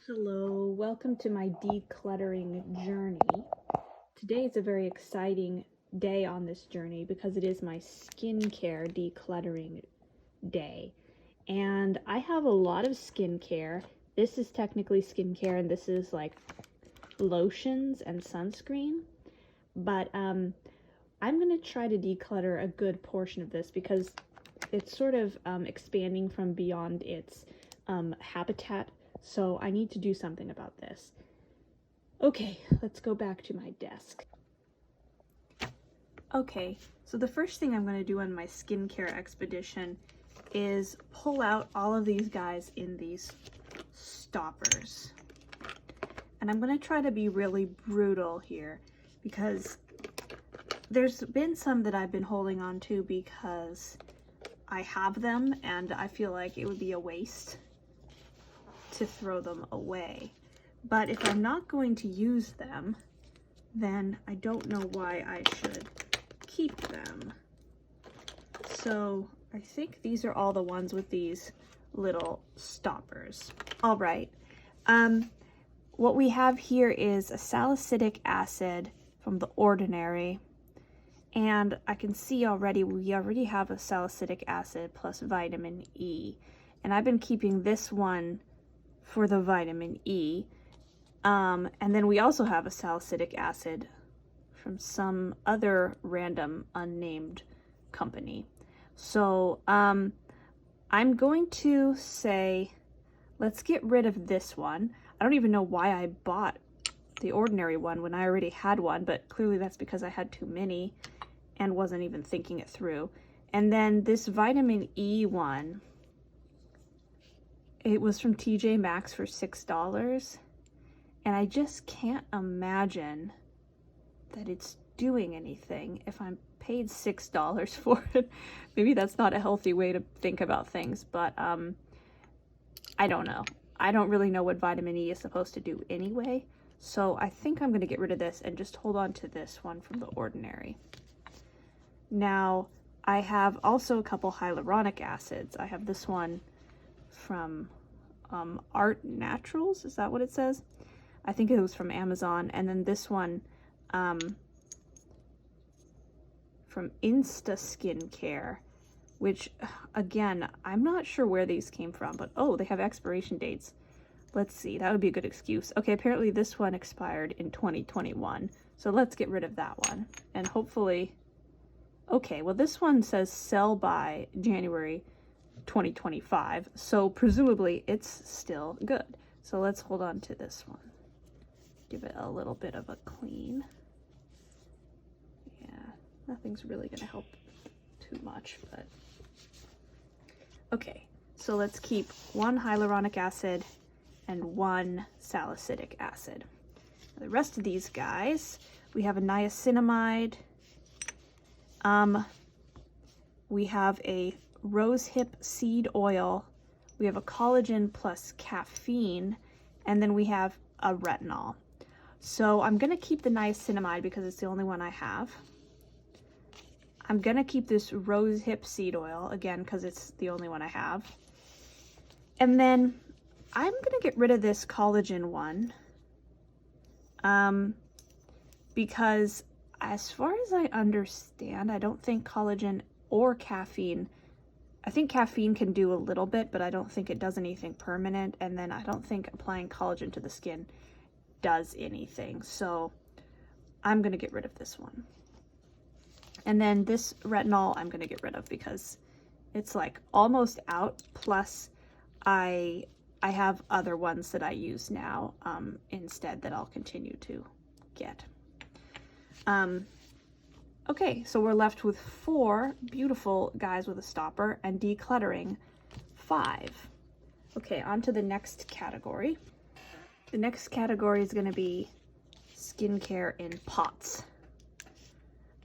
Hello, welcome to my decluttering journey. Today is a very exciting day on this journey because it is my skincare decluttering day. And I have a lot of skincare. This is technically skincare and this is like lotions and sunscreen. But I'm going to try to declutter a good portion of this because it's sort of expanding from beyond its habitat. So I need to do something about this. Okay, let's go back to my desk. Okay, so the first thing I'm going to do on my skincare expedition is pull out all of these guys in these stoppers. And I'm going to try to be really brutal here because there's been some that I've been holding on to because I have them and I feel like it would be a waste to throw them away. But if I'm not going to use them, then I don't know why I should keep them. So I think these are all the ones with these little stoppers. All right. What we have here is a salicylic acid from The Ordinary. And I can see already, we already have a salicylic acid plus vitamin E. And I've been keeping this one for the vitamin E. And then we also have a salicylic acid from some other random unnamed company. So I'm going to say, let's get rid of this one. I don't even know why I bought The Ordinary one when I already had one, but clearly that's because I had too many and wasn't even thinking it through. And then this vitamin E one, it was from TJ Maxx for $6. And I just can't imagine that it's doing anything if I'm paid $6 for it. Maybe that's not a healthy way to think about things, but I don't know. I don't really know what vitamin E is supposed to do anyway. So I think I'm going to get rid of this and just hold on to this one from The Ordinary. Now, I have also a couple hyaluronic acids. I have this one from Art Naturals, is that what it says? I think it was from Amazon. And then this one from Insta Skincare, which again, I'm not sure where these came from, but oh, they have expiration dates. Let's see, that would be a good excuse. Okay, apparently this one expired in 2021. So let's get rid of that one. And hopefully, okay, well this one says sell by January 2025, so presumably it's still good. So let's hold on to this one. Give it a little bit of a clean. Yeah, nothing's really gonna help too much, but okay. So let's keep one hyaluronic acid and one salicylic acid. The rest of these guys, we have a niacinamide. We have a rosehip seed oil, we have a collagen plus caffeine, and then we have a retinol. So I'm going to keep the niacinamide because it's the only one I have. I'm going to keep this rosehip seed oil, again, because it's the only one I have. And then I'm going to get rid of this collagen one because as far as I understand, I don't think collagen or caffeine, I think caffeine can do a little bit, but I don't think it does anything permanent. And then I don't think applying collagen to the skin does anything. So I'm going to get rid of this one. And then this retinol I'm going to get rid of because it's like almost out. Plus I have other ones that I use now instead that I'll continue to get. Okay, so we're left with 4 beautiful guys with a stopper and decluttering 5. Okay, on to the next category. The next category is going to be skincare in pots.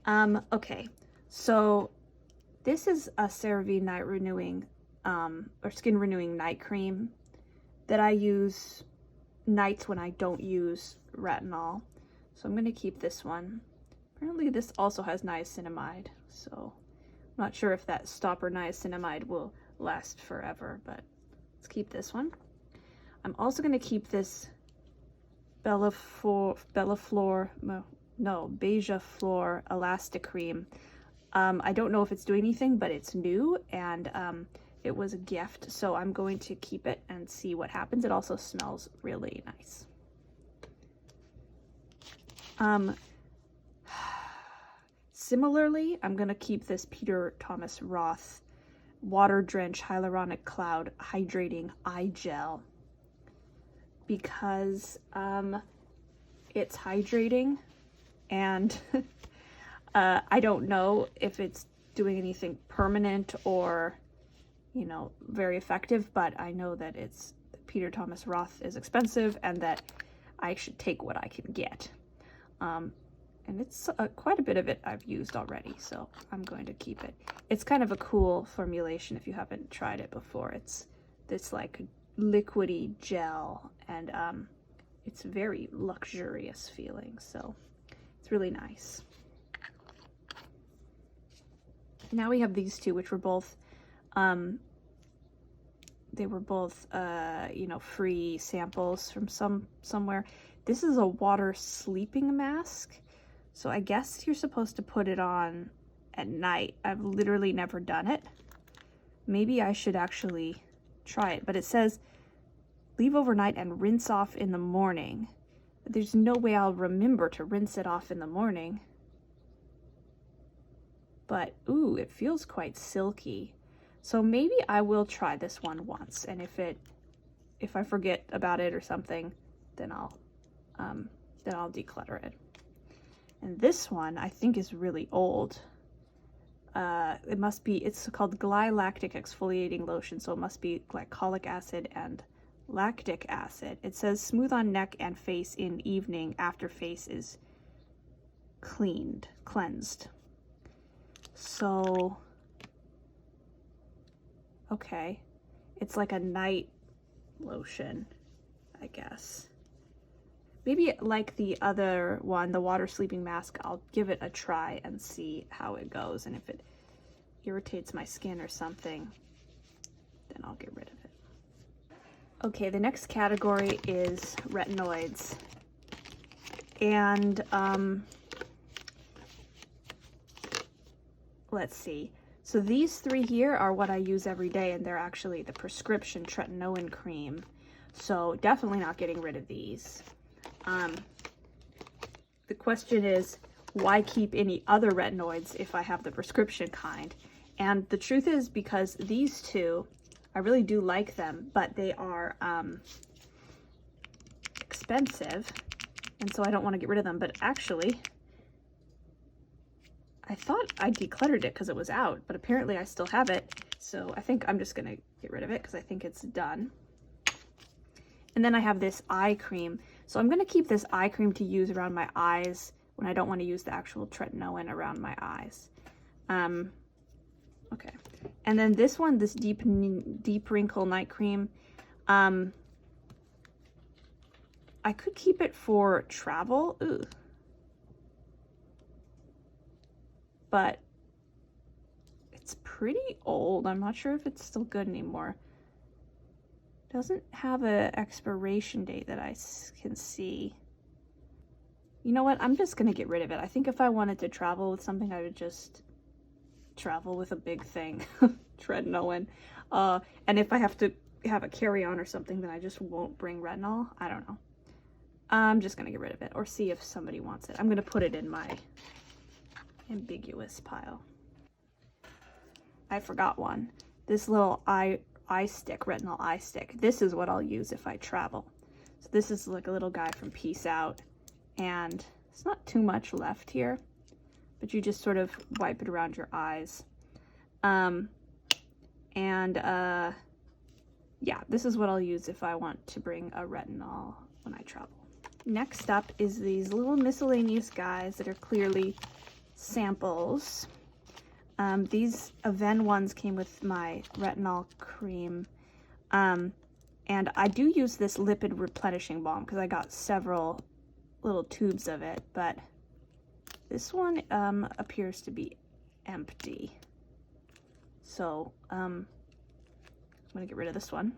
Okay, so this is a CeraVe night renewing or skin renewing night cream that I use nights when I don't use retinol. So I'm going to keep this one. Apparently this also has niacinamide, so I'm not sure if that stopper niacinamide will last forever, but let's keep this one. I'm also going to keep this Beija Flor Elastic Cream. I don't know if it's doing anything, but it's new, and it was a gift, so I'm going to keep it and see what happens. It also smells really nice. Similarly, I'm going to keep this Peter Thomas Roth Water Drench Hyaluronic Cloud Hydrating Eye Gel because it's hydrating, and I don't know if it's doing anything permanent or, you know, very effective, but I know that it's Peter Thomas Roth is expensive and that I should take what I can get. And it's quite a bit of it I've used already, so I'm going to keep it. It's kind of a cool formulation if you haven't tried it before. It's this like liquidy gel, and it's very luxurious feeling, so it's really nice. Now we have these two, which were both, they were both, you know, free samples from somewhere. This is a water sleeping mask. So I guess you're supposed to put it on at night. I've literally never done it. Maybe I should actually try it, but it says leave overnight and rinse off in the morning. There's no way I'll remember to rinse it off in the morning. But ooh, it feels quite silky. So maybe I will try this one once, and if I forget about it or something, then I'll declutter it. And this one I think is really old. It's called Glylactic Exfoliating Lotion, so it must be glycolic acid and lactic acid. It says smooth on neck and face in evening after face is cleansed. So, okay. It's like a night lotion, I guess. Maybe like the other one, the water sleeping mask, I'll give it a try and see how it goes. And if it irritates my skin or something, then I'll get rid of it. Okay, the next category is retinoids. And let's see. So these three here are what I use every day, and they're actually the prescription tretinoin cream. So definitely not getting rid of these. The question is, why keep any other retinoids if I have the prescription kind? And the truth is, because these two, I really do like them, but they are expensive, and so I don't want to get rid of them. But actually, I thought I decluttered it because it was out, but apparently I still have it. So I think I'm just going to get rid of it because I think it's done. And then I have this eye cream. So I'm going to keep this eye cream to use around my eyes when I don't want to use the actual tretinoin around my eyes. Okay. And then this one, this deep wrinkle night cream, I could keep it for travel. Ooh. But it's pretty old. I'm not sure if it's still good anymore. Doesn't have an expiration date that I can see. You know what? I'm just going to get rid of it. I think if I wanted to travel with something, I would just travel with a big thing. Tretinoin. And if I have to have a carry-on or something, then I just won't bring retinol. I don't know. I'm just going to get rid of it or see if somebody wants it. I'm going to put it in my ambiguous pile. I forgot one. This little eye stick, retinol eye stick. This is what I'll use if I travel. So this is like a little guy from Peace Out, and it's not too much left here, but you just sort of wipe it around your eyes. Yeah, this is what I'll use if I want to bring a retinol when I travel. Next up is these little miscellaneous guys that are clearly samples. These Aven ones came with my retinol cream, and I do use this lipid replenishing balm because I got several little tubes of it, but this one appears to be empty. So I'm gonna get rid of this one.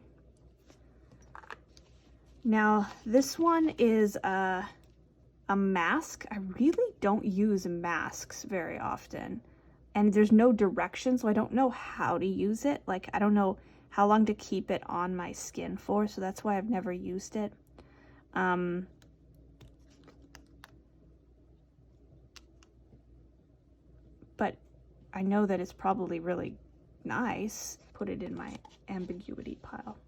Now, this one is a mask. I really don't use masks very often. And there's no direction, so I don't know how to use it. Like, I don't know how long to keep it on my skin for, so that's why I've never used it. But I know that it's probably really nice. Put it in my ambiguity pile.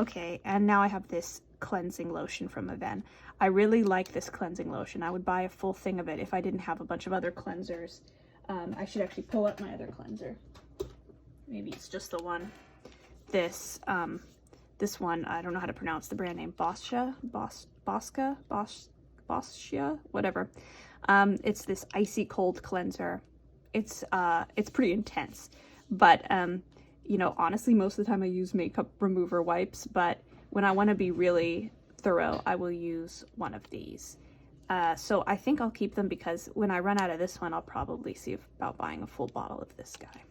Okay, and now I have this cleansing lotion from Aven. I really like this cleansing lotion. I would buy a full thing of it if I didn't have a bunch of other cleansers. I should actually pull up my other cleanser. Maybe it's just the one. This one, I don't know how to pronounce the brand name. Boscia, whatever. It's this icy cold cleanser. It's pretty intense, but you know, honestly, most of the time I use makeup remover wipes, but when I want to be really thorough, I will use one of these. So I think I'll keep them because when I run out of this one, I'll probably see about buying a full bottle of this guy.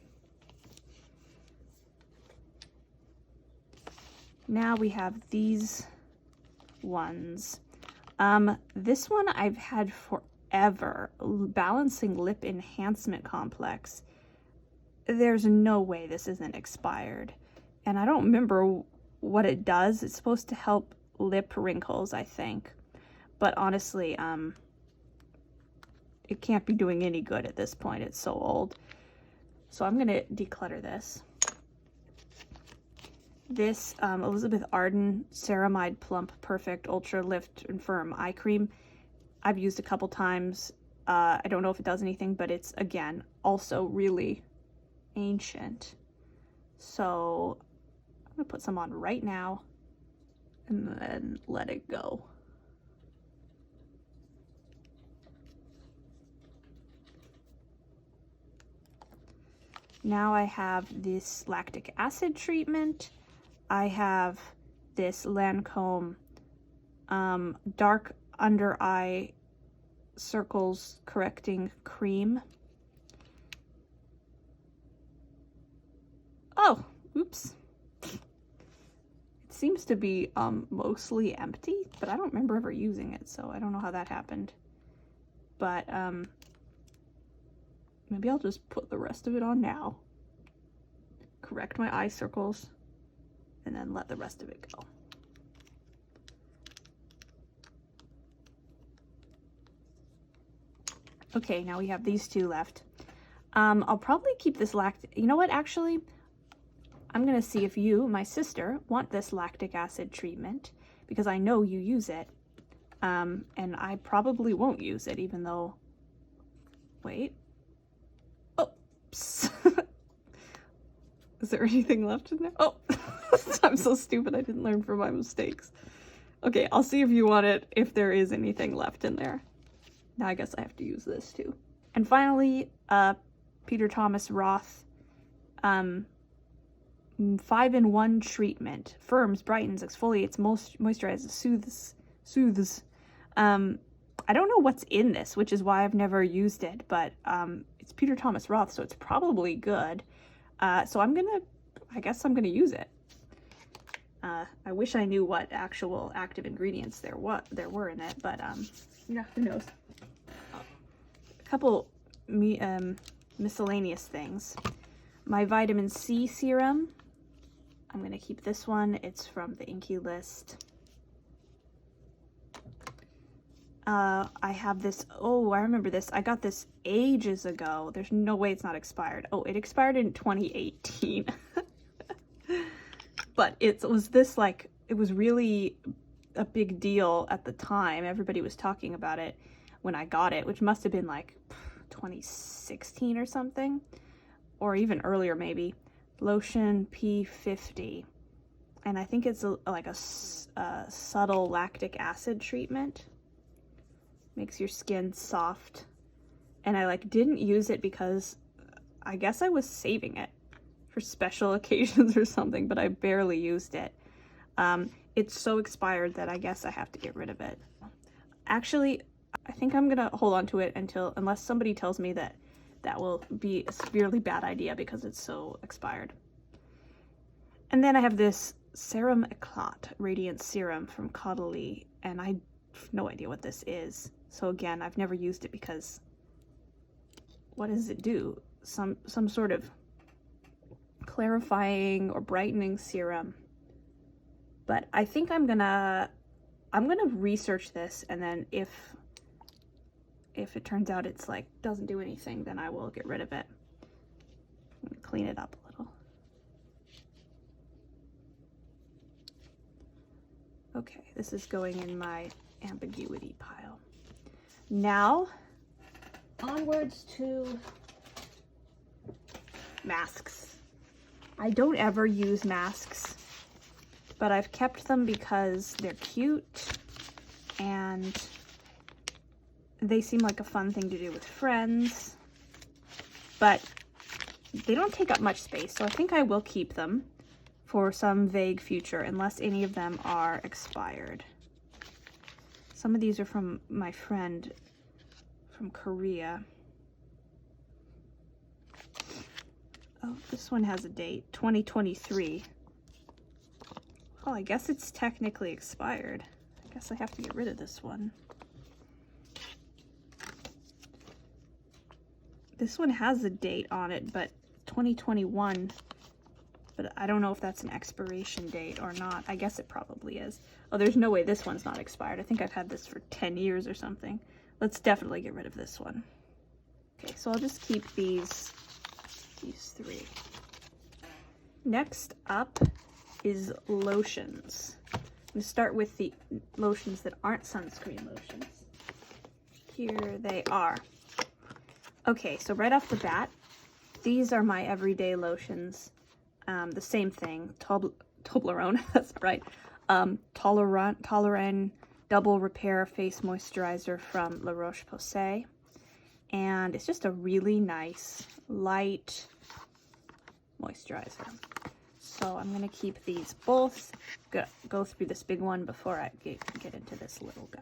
Now we have these ones. This one I've had forever. Balancing Lip Enhancement Complex. There's no way this isn't expired. And I don't remember what it does. It's supposed to help lip wrinkles, I think. But honestly, it can't be doing any good at this point. It's so old. So I'm going to declutter this. This Elizabeth Arden Ceramide Plump Perfect Ultra Lift and Firm Eye Cream. I've used a couple times. I don't know if it does anything, but it's, again, also really ancient. So I'm going to put some on right now and then let it go. Now I have this lactic acid treatment. I have this Lancome dark under eye circles correcting cream. Oh, oops. It seems to be mostly empty, but I don't remember ever using it, so I don't know how that happened. But maybe I'll just put the rest of it on now. Correct my eye circles, and then let the rest of it go. Okay, now we have these two left. I'll probably keep this you know what, actually, I'm gonna see if you, my sister, want this lactic acid treatment, because I know you use it, and I probably won't use it, even though, wait, oops. Is there anything left in there? Oh, I'm so stupid, I didn't learn from my mistakes. Okay, I'll see if you want it, if there is anything left in there. Now I guess I have to use this too. And finally, Peter Thomas Roth 5-in-1 treatment. Firms, brightens, exfoliates, moisturizes, soothes. I don't know what's in this, which is why I've never used it, but it's Peter Thomas Roth, so it's probably good. So I guess I'm gonna use it. I wish I knew what actual active ingredients there were in it, but yeah, who knows. A couple miscellaneous things. My vitamin C serum. I'm gonna keep this one. It's from the Inky List. I have this, oh, I remember this. I got this ages ago. There's no way it's not expired. Oh, it expired in 2018. But it was this, like, it was really a big deal at the time. Everybody was talking about it when I got it, which must have been like 2016 or something, or even earlier maybe. Lotion P50. And I think it's like a subtle lactic acid treatment. Makes your skin soft. And I didn't use it because I guess I was saving it for special occasions or something, but I barely used it. It's so expired that I guess I have to get rid of it. Actually, I think I'm gonna hold on to it unless somebody tells me that will be a severely bad idea because it's so expired. And then I have this Serum Eclat Radiant Serum from Caudalie, and I have no idea what this is. So again, I've never used it because what does it do? Some sort of clarifying or brightening serum. But I think I'm gonna research this, and then if it turns out it's like doesn't do anything, then I will get rid of it. I'm gonna clean it up a little. Okay, this is going in my ambiguity pile. Now, onwards to masks. I don't ever use masks, but I've kept them because they're cute and they seem like a fun thing to do with friends, but they don't take up much space, so I think I will keep them for some vague future, unless any of them are expired. Some of these are from my friend from Korea. Oh, this one has a date, 2023. Well, I guess it's technically expired. I guess I have to get rid of this one. This one has a date on it, but 2021. But I don't know if that's an expiration date or not. I guess it probably is. Oh, there's no way this one's not expired. I think I've had this for 10 years or something. Let's definitely get rid of this one. Okay, so I'll just keep these three. Next up is lotions. I'm going to start with the lotions that aren't sunscreen lotions. Here they are. Okay, so right off the bat, these are my everyday lotions. The same thing, Toblerone, that's right. Tolerant Double Repair Face Moisturizer from La Roche-Posay. And it's just a really nice, light moisturizer. So I'm going to keep these both, go through this big one before I get into this little guy.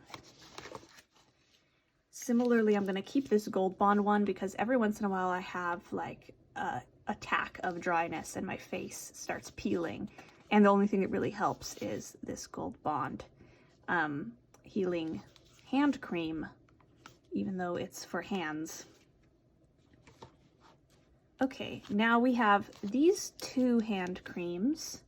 Similarly, I'm going to keep this Gold Bond one because every once in a while I have like a attack of dryness and my face starts peeling, and the only thing that really helps is this Gold Bond healing hand cream, even though it's for hands. Okay, now we have these two hand creams.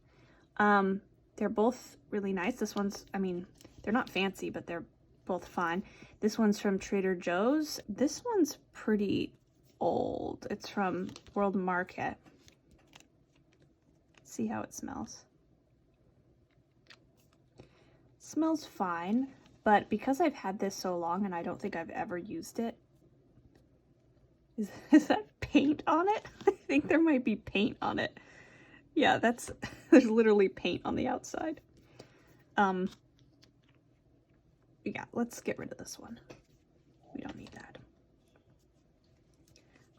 They're both really nice. This one's, I mean, they're not fancy, but they're both fine. This one's from Trader Joe's. This one's pretty old. It's from World Market. See how it smells. It smells fine, but because I've had this so long and I don't think I've ever used it. Is that paint on it? I think there might be paint on it. Yeah, there's literally paint on the outside. Yeah, let's get rid of this one. We don't need that.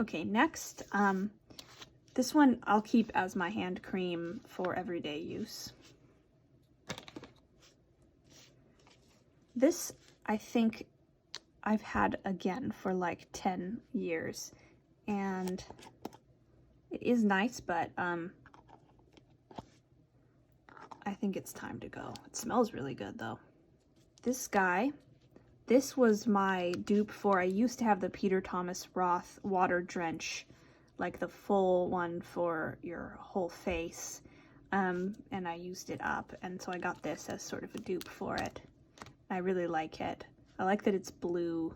Okay, next, this one I'll keep as my hand cream for everyday use. This, I think I've had again for like 10 years, and it is nice, but I think it's time to go. It smells really good though. This guy, this was my dupe for, I used to have the Peter Thomas Roth Water Drench, like the full one for your whole face, and I used it up, and so I got this as sort of a dupe for it. I really like it. I like that it's blue.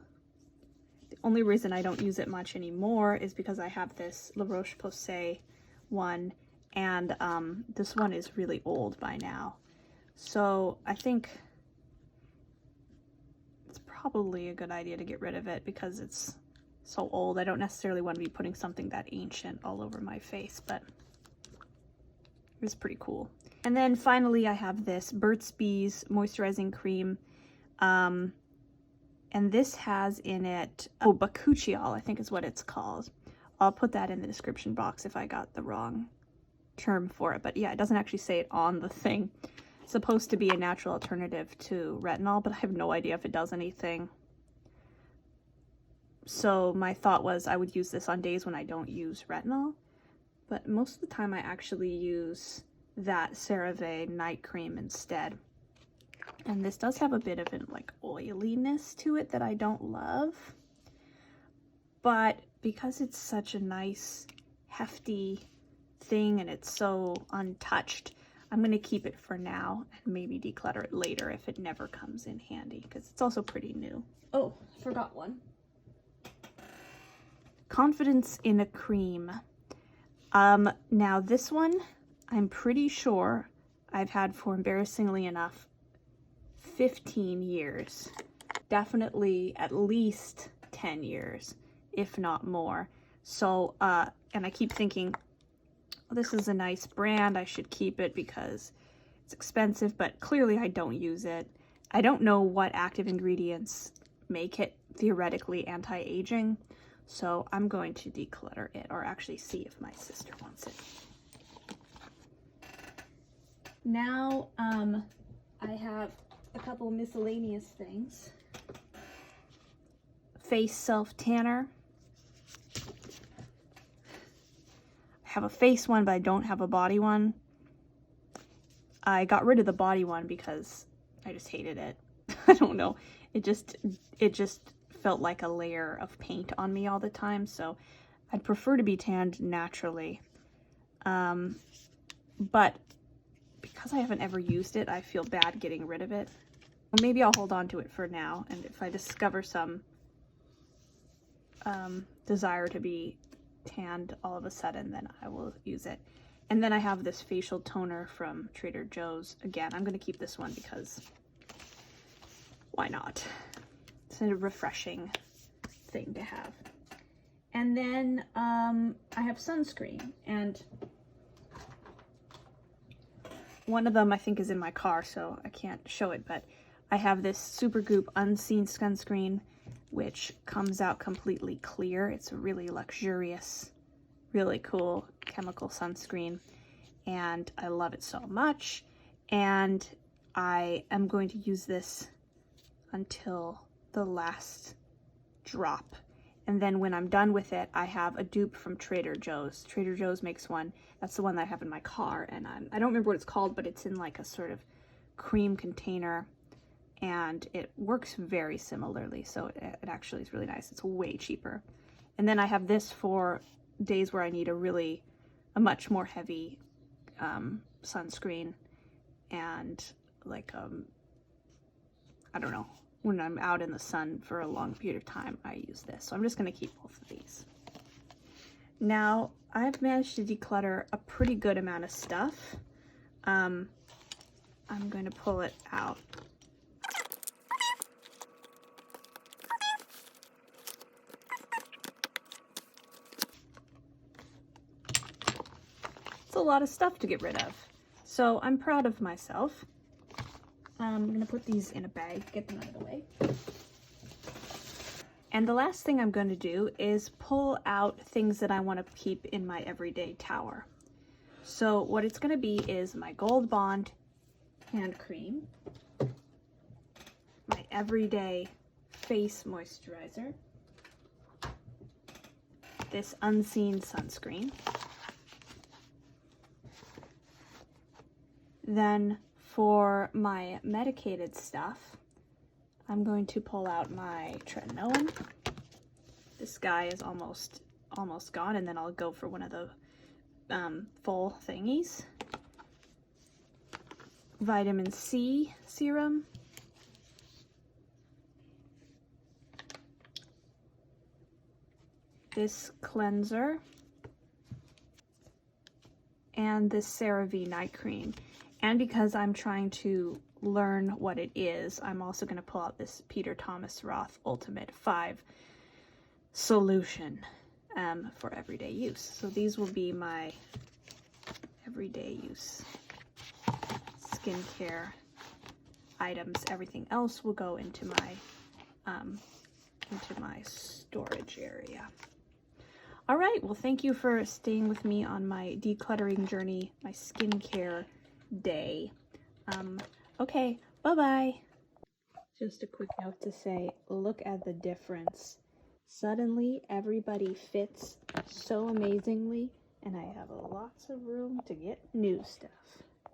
The only reason I don't use it much anymore is because I have this La Roche-Posay one, and this one is really old by now. So I think it's probably a good idea to get rid of it because it's so old. I don't necessarily want to be putting something that ancient all over my face, but it's pretty cool. And then finally I have this Burt's Bees moisturizing cream. And this has in it, oh, bakuchiol, I think is what it's called. I'll put that in the description box if I got the wrong term for it. But yeah, it doesn't actually say it on the thing. It's supposed to be a natural alternative to retinol, but I have no idea if it does anything. So my thought was I would use this on days when I don't use retinol. But most of the time I actually use that CeraVe night cream instead. And this does have a bit of an like oiliness to it that I don't love. But because it's such a nice, hefty thing and it's so untouched, I'm going to keep it for now and maybe declutter it later if it never comes in handy, because it's also pretty new. Oh, forgot one. Confidence in a cream. Now this one, I'm pretty sure I've had for, embarrassingly enough, 15 years. Definitely at least 10 years, if not more. So, and I keep thinking, oh, this is a nice brand, I should keep it because it's expensive, but clearly I don't use it. I don't know what active ingredients make it theoretically anti-aging, so I'm going to declutter it, or actually see if my sister wants it. Now, I have a couple miscellaneous things. Face self-tanner. I have a face one, but I don't have a body one. I got rid of the body one because I just hated it. I don't know. It just felt like a layer of paint on me all the time, so I'd prefer to be tanned naturally. But because I haven't ever used it, I feel bad getting rid of it. Well, maybe I'll hold on to it for now, and if I discover some desire to be tanned all of a sudden, then I will use it. And then I have this facial toner from Trader Joe's. Again, I'm going to keep this one because why not? It's a refreshing thing to have. And then I have sunscreen, and one of them I think is in my car, so I can't show it, but I have this Supergoop Unseen sunscreen, which comes out completely clear. It's a really luxurious, really cool chemical sunscreen, and I love it so much. And I am going to use this until the last drop. And then when I'm done with it, I have a dupe from Trader Joe's. Trader Joe's makes one. That's the one that I have in my car, and I don't remember what it's called, but it's in like a sort of cream container, and it works very similarly, so it actually is really nice. It's way cheaper. And then I have this for days where I need a much more heavy sunscreen, and like I don't know, when I'm out in the sun for a long period of time, I use this. So I'm just going to keep both of these. Now, I've managed to declutter a pretty good amount of stuff. I'm going to pull it out. It's a lot of stuff to get rid of. So I'm proud of myself. I'm going to put these in a bag, get them out of the way. And the last thing I'm going to do is pull out things that I want to keep in my everyday tower. So what it's going to be is my Gold Bond hand cream, my everyday face moisturizer, this Unseen sunscreen, then for my medicated stuff, I'm going to pull out my tretinoin. This guy is almost gone, and then I'll go for one of the full thingies. Vitamin C serum. This cleanser. And this CeraVe night cream. And because I'm trying to learn what it is, I'm also going to pull out this Peter Thomas Roth Ultimate 5 solution for everyday use. So these will be my everyday use skincare items. Everything else will go into my storage area. All right, well, thank you for staying with me on my decluttering journey, my skincare day. Okay, bye-bye. Just a quick note to say, look at the difference. Suddenly, everybody fits so amazingly, And I have lots of room to get new stuff.